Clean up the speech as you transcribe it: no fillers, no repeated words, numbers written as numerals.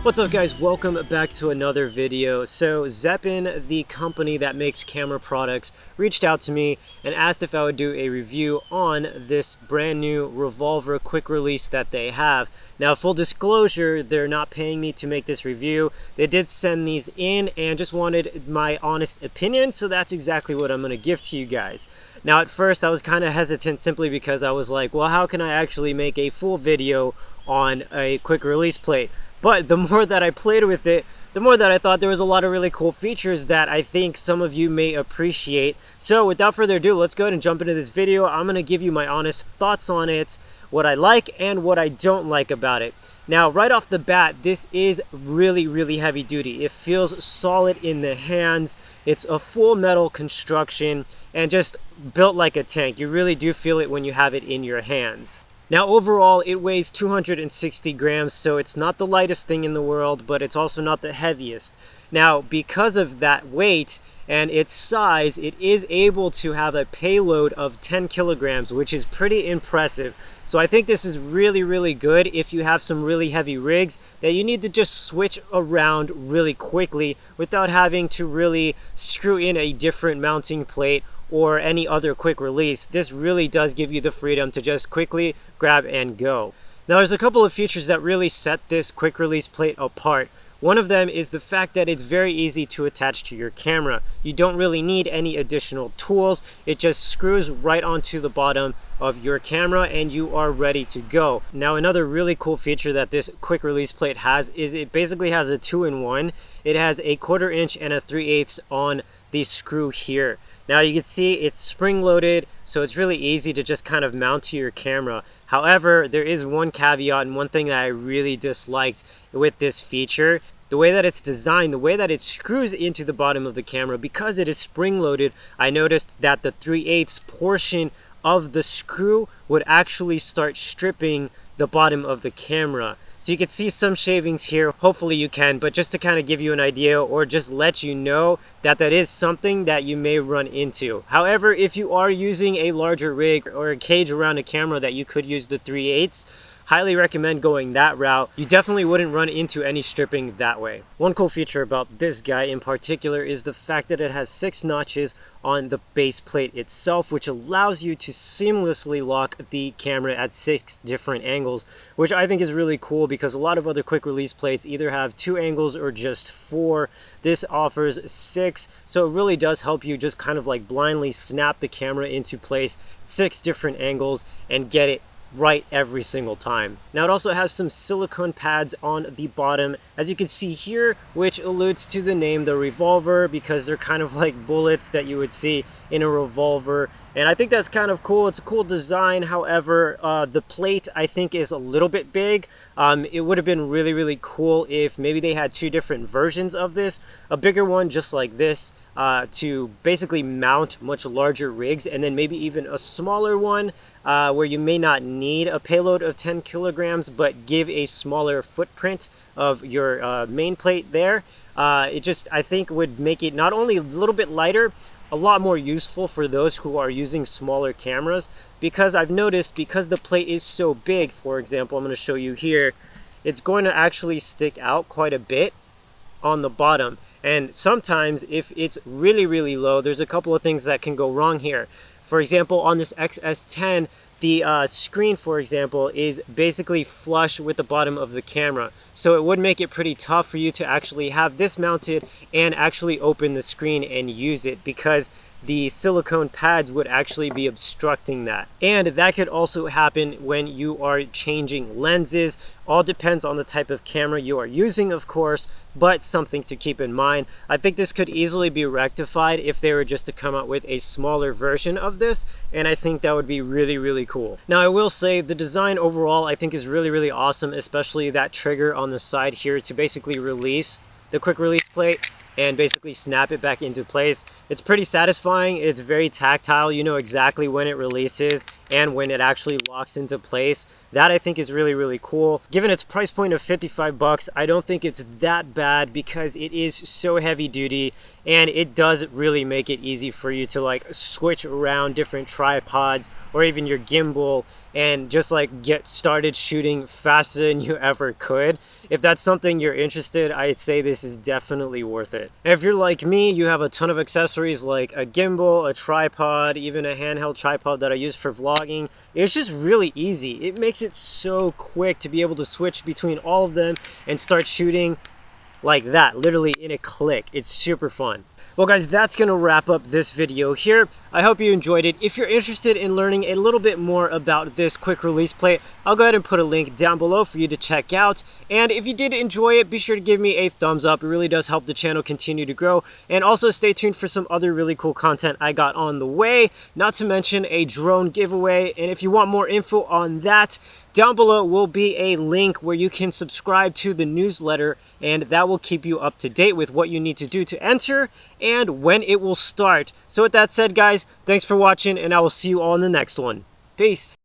What's up guys, welcome back to another video. So Zeapon, the company that makes camera products, reached out to me and asked if I would do a review on this brand new Revolver quick release that they have. Now full disclosure, they're not paying me to make this review. They did send these in and just wanted my honest opinion, so that's exactly what I'm going to give to you guys. Now at first I was kind of hesitant simply because I was like, well, how can I actually make a full video on a quick release plate? But the more that I played with it, the more that I thought there was a lot of really cool features that I think some of you may appreciate. So without further ado, let's go ahead and jump into this video. I'm going to give you my honest thoughts on it, what I like and what I don't like about it. Now, right off the bat, this is really heavy duty. It feels solid in the hands. It's a full metal construction and just built like a tank. You really do feel it when you have it in your hands. Now overall, it weighs 260 grams, so it's not the lightest thing in the world, but it's also not the heaviest. Now, because of that weight and its size, it is able to have a payload of 10 kilograms, which is pretty impressive. So I think this is really good if you have some really heavy rigs that you need to just switch around really quickly without having to really screw in a different mounting plate or any other quick release. This really does give you the freedom to just quickly grab and go. Now there's a couple of features that really set this quick release plate apart. One of them is the fact that it's very easy to attach to your camera. You don't really need any additional tools. It just screws right onto the bottom of your camera and you are ready to go. Now another really cool feature that this quick release plate has is it basically has a 2-in-1. It has a 1/4 inch and a 3/8 on the screw here. Now you can see it's spring loaded, so it's really easy to just kind of mount to your camera. However, there is one caveat and one thing that I really disliked with this feature. The way that it's designed, the way that it screws into the bottom of the camera, because it is spring loaded, I noticed that the 3/8 portion of the screw would actually start stripping the bottom of the camera. So you can see some shavings here, hopefully you can, but just to kind of give you an idea or just let you know that that is something that you may run into. However, if you are using a larger rig or a cage around a camera that you could use the 3/8, highly recommend going that route. You definitely wouldn't run into any stripping that way. One cool feature about this guy in particular is the fact that it has 6 notches on the base plate itself, which allows you to seamlessly lock the camera at 6 different angles, which I think is really cool because a lot of other quick release plates either have 2 angles or just 4. This offers 6, so it really does help you just kind of like blindly snap the camera into place, 6 different angles, and get it right every single time. Now it also has some silicone pads on the bottom, as you can see here, which alludes to the name, the Revolver, because they're kind of like bullets that you would see in a revolver, and I think that's kind of cool. It's a cool design. However, the plate I think is a little bit big. It would have been really cool if maybe they had 2 different versions of this, a bigger one just like this, to basically mount much larger rigs, and then maybe even a smaller one where you may not need a payload of 10 kilograms but give a smaller footprint of your main plate there. It just, I think, would make it not only a little bit lighter, a lot more useful for those who are using smaller cameras, because I've noticed, because the plate is so big, for example, I'm going to show you here, it's going to actually stick out quite a bit on the bottom. And sometimes if it's really low, there's a couple of things that can go wrong here. For example, on this XS10, the screen, for example, is basically flush with the bottom of the camera. So it would make it pretty tough for you to actually have this mounted and actually open the screen and use it, because the silicone pads would actually be obstructing that. And that could also happen when you are changing lenses. All depends on the type of camera you are using, of course, but something to keep in mind. I think this could easily be rectified if they were just to come out with a smaller version of this, and I think that would be really cool. Now I will say the design overall I think is really awesome, especially that trigger on the side here to basically release the quick release plate and basically snap it back into place. It's pretty satisfying. It's very tactile. You know exactly when it releases and when it actually locks into place. That I think is really cool. Given its price point of 55 bucks, I don't think it's that bad because it is so heavy duty and it does really make it easy for you to like switch around different tripods or even your gimbal and just like get started shooting faster than you ever could. If that's something you're interested, I'd say this is definitely worth it. And if you're like me, you have a ton of accessories like a gimbal, a tripod, even a handheld tripod that I use for vlogging. It's just really easy. It makes it so quick to be able to switch between all of them and start shooting like that, literally in a click. It's super fun. Well guys, that's gonna wrap up this video here. I hope you enjoyed it. If you're interested in learning a little bit more about this quick release plate, I'll go ahead and put a link down below for you to check out. And if you did enjoy it, be sure to give me a thumbs up. It really does help the channel continue to grow. And also stay tuned for some other really cool content I got on the way, not to mention a drone giveaway. And if you want more info on that, down below will be a link where you can subscribe to the newsletter, and that will keep you up to date with what you need to do to enter and when it will start. So with that said guys, thanks for watching, and I will see you all in the next one. Peace.